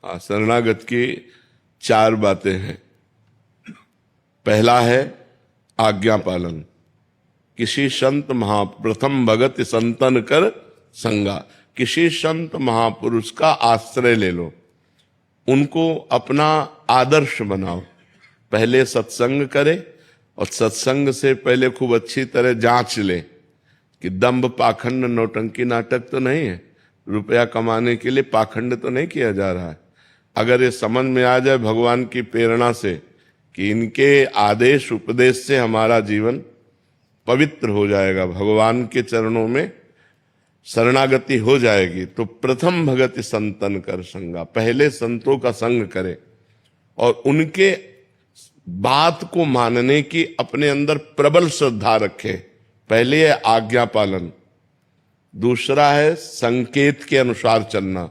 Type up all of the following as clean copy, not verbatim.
शरणागत की 4 बातें हैं। पहला है आज्ञा पालन। किसी संत प्रथम भगत संतन कर संगा। किसी संत महापुरुष का आश्रय ले लो, उनको अपना आदर्श बनाओ। पहले सत्संग करे और सत्संग से पहले खूब अच्छी तरह जांच ले कि दंभ पाखंड नौटंकी नाटक तो नहीं है, रुपया कमाने के लिए पाखंड तो नहीं किया जा रहा है। अगर ये समझ में आ जाए भगवान की प्रेरणा से कि इनके आदेश उपदेश से हमारा जीवन पवित्र हो जाएगा, भगवान के चरणों में शरणागति हो जाएगी, तो प्रथम भगत संतन कर संगा। पहले संतों का संग करे और उनके बात को मानने की अपने अंदर प्रबल श्रद्धा रखे। पहले है आज्ञा पालन, दूसरा है संकेत के अनुसार चलना,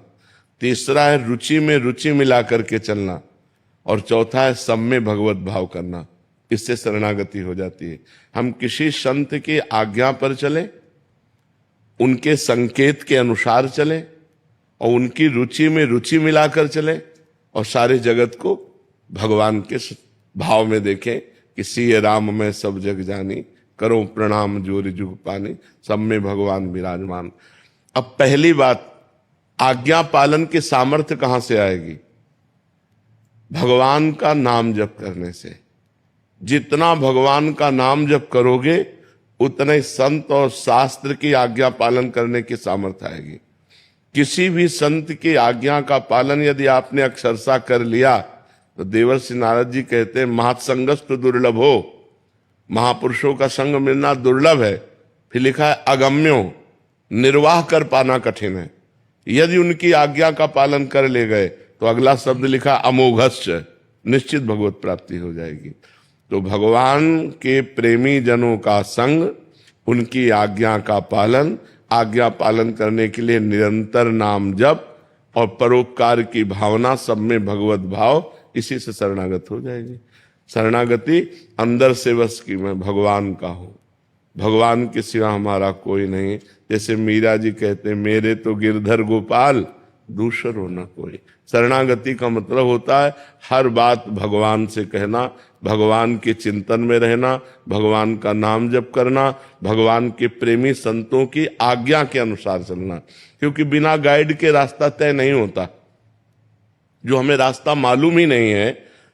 तीसरा है रुचि में रुचि मिला करके चलना, और चौथा है सब में भगवत भाव करना। इससे शरणागति हो जाती है। हम किसी संत की आज्ञा पर चले, उनके संकेत के अनुसार चले और उनकी रुचि में रुचि मिलाकर चले और सारे जगत को भगवान के भाव में देखें कि सिय राम में सब जग जानी, करो प्रणाम जोरि जुग पानी, सब में भगवान विराजमान। अब पहली बात, आज्ञा पालन की सामर्थ्य कहां से आएगी? भगवान का नाम जप करने से। जितना भगवान का नाम जप करोगे उतना ही संत और शास्त्र की आज्ञा पालन करने की सामर्थ्य आएगी। किसी भी संत की आज्ञा का पालन यदि आपने अक्षरशः कर लिया तो देवर्षि नारद जी कहते हैं महत्संगस्तु दुर्लभ हो, महापुरुषों का संग मिलना दुर्लभ है। फिर लिखा है अगम्यो, निर्वाह कर पाना कठिन है। यदि उनकी आज्ञा का पालन कर ले गए तो अगला शब्द लिखा अमोघश्च, निश्चित भगवत प्राप्ति हो जाएगी। तो भगवान के प्रेमी जनों का संग, उनकी आज्ञा का पालन, आज्ञा पालन करने के लिए निरंतर नाम जप और परोपकार की भावना, सब में भगवत भाव, इसी से शरणागत हो जाएगी। शरणागति अंदर से बस कि मैं भगवान का हूं, भगवान के सिवा हमारा कोई नहीं। जैसे मीरा जी कहते मेरे तो गिरधर गोपाल, दूसरो न कोई। शरणागति का मतलब होता है हर बात भगवान से कहना, भगवान के चिंतन में रहना, भगवान का नाम जप करना, भगवान के प्रेमी संतों की आज्ञा के अनुसार चलना। क्योंकि बिना गाइड के रास्ता तय नहीं होता। जो हमें रास्ता मालूम ही नहीं है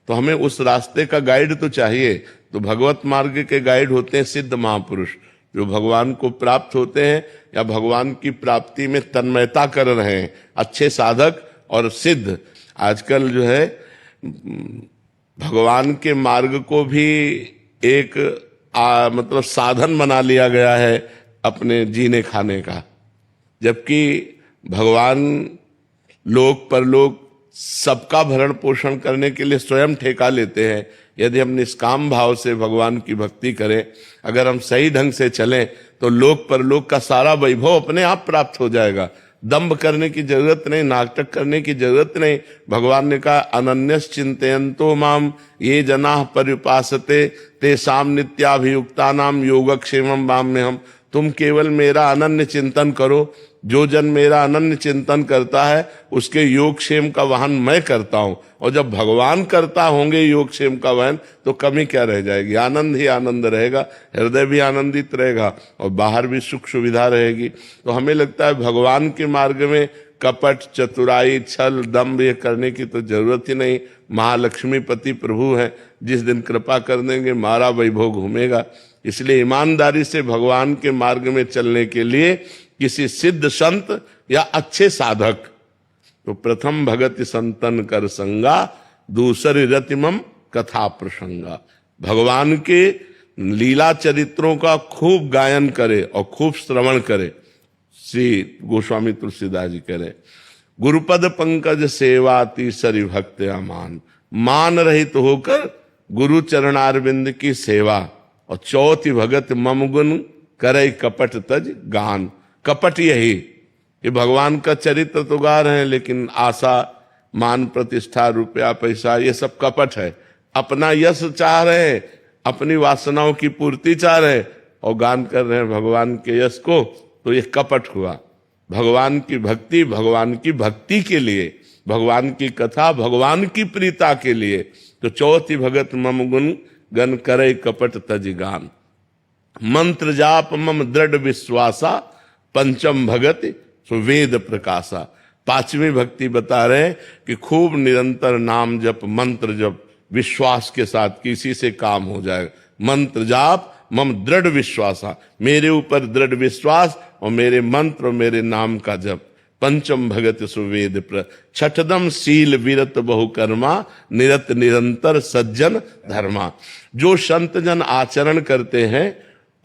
तो हमें उस रास्ते का गाइड तो चाहिए। तो भगवत मार्ग के गाइड होते हैं सिद्ध महापुरुष, जो भगवान को प्राप्त होते हैं या भगवान की प्राप्ति में तन्मयता कर रहे हैं, अच्छे साधक और सिद्ध। आजकल जो है भगवान के मार्ग को भी एक मतलब साधन बना लिया गया है अपने जीने खाने का, जबकि भगवान लोक परलोक सबका भरण पोषण करने के लिए स्वयं ठेका लेते हैं। यदि हम निष्काम भाव से भगवान की भक्ति करें, अगर हम सही ढंग से चलें तो लोक परलोक का सारा वैभव अपने आप प्राप्त हो जाएगा। दंभ करने की जरूरत नहीं, नाटक करने की जरूरत नहीं। भगवान ने कहा अनन्यस चिंतयन्तो माम ये जनाः पर्युपासते तेषां नित्याभियुक्ता नाम योगक्षेमं वाम्यहम्। तुम केवल मेरा अनन्य चिंतन करो, जो जन मेरा अनन्य चिंतन करता है उसके योगक्षेम का वहन मैं करता हूं। और जब भगवान करता होंगे योगक्षेम का वहन तो कमी क्या रह जाएगी? आनंद ही आनंद रहेगा, हृदय भी आनंदित रहेगा और बाहर भी सुख सुविधा रहेगी। तो हमें लगता है भगवान के मार्ग में कपट, चतुराई, छल, दंभ ये करने की तो जरूरत ही नहीं। महालक्ष्मीपति प्रभु हैं, जिस दिन कृपा कर देंगे मारा वैभव घूमेगा। इसलिए ईमानदारी से भगवान के मार्ग में चलने के लिए किसी सिद्ध संत या अच्छे साधक, तो प्रथम भगत संतन कर संगा, दूसरी रतिमम कथा प्रसंगा। भगवान के लीला चरित्रों का खूब गायन करे और खूब श्रवण करे। श्री गोस्वामी तुलसीदास जी कह रहे गुरुपद पंकज सेवा तीसरी भक्त अमान, मान रहित होकर गुरु चरणारविंद की सेवा। और चौथी भगत मम गुण करे कपट तज गान। कपट यही कि भगवान का चरित्र तो गा रहे हैं लेकिन आशा, मान, प्रतिष्ठा, रुपया, पैसा ये सब कपट है। अपना यश चाह रहे हैं, अपनी वासनाओं की पूर्ति चाह रहे हैं और गान कर रहे हैं भगवान के यश को, तो ये कपट हुआ। भगवान की भक्ति भगवान की भक्ति के लिए, भगवान की कथा भगवान की प्रीता के लिए। तो चौथी भगत मम गुण गन करे कपट तज गान, मंत्र जाप मम दृढ़ विश्वासा, पंचम भगत सुवेद प्रकाशा। पांचवी भक्ति बता रहे हैं कि खूब निरंतर नाम जप, मंत्र जप, विश्वास के साथ किसी से काम हो जाएगा। मंत्र जाप मम दृढ़ विश्वासा, मेरे ऊपर दृढ़ विश्वास और मेरे मंत्र और मेरे नाम का जप। पंचम भगत सुवेद छठदम शील विरत बहुकर्मा, निरत निरंतर सज्जन धर्मा। जो संत जन आचरण करते हैं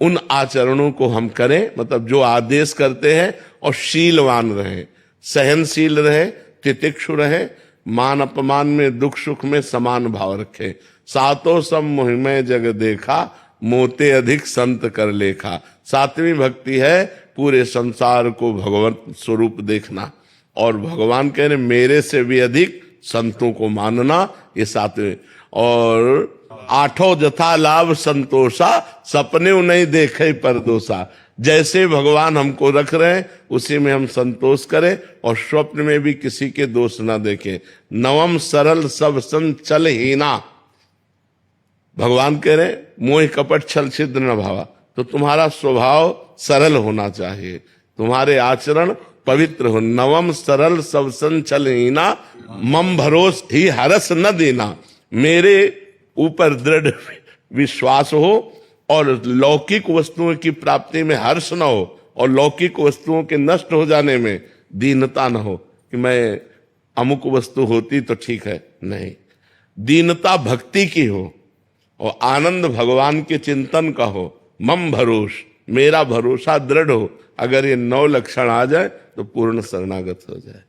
उन आचरणों को हम करें, मतलब जो आदेश करते हैं, और शीलवान रहे, सहनशील रहे, तितिक्षु रहे, मान अपमान में दुख सुख में समान भाव रखे। सातों सब मोहिमय जग देखा, मोते अधिक संत कर लेखा। सातवीं भक्ति है पूरे संसार को भगवत स्वरूप देखना, और भगवान कह रहे मेरे से भी अधिक संतों को मानना, ये सातवें। और आठों जथा लाभ संतोषा, सपने नहीं देखे परदोषा। जैसे भगवान हमको रख रहे हैं उसी में हम संतोष करें और स्वप्न में भी किसी के दोष ना देखें। नवम सरल सब सन चल हीना, भगवान कह रहे मोह कपट छल छिद्र न भावा। तो तुम्हारा स्वभाव सरल होना चाहिए, तुम्हारे आचरण पवित्र हो। नवम सरल सब सन छल हीना, मम भरोस ही हरस न देना। मेरे ऊपर दृढ़ विश्वास हो और लौकिक वस्तुओं की प्राप्ति में हर्ष न हो, और लौकिक वस्तुओं के नष्ट हो जाने में दीनता न हो कि मैं अमुक वस्तु होती तो ठीक है, नहीं। दीनता भक्ति की हो और आनंद भगवान के चिंतन का हो। मम भरोस, मेरा भरोसा दृढ़ हो। अगर ये 9 लक्षण आ जाए तो पूर्ण शरणागत हो जाए।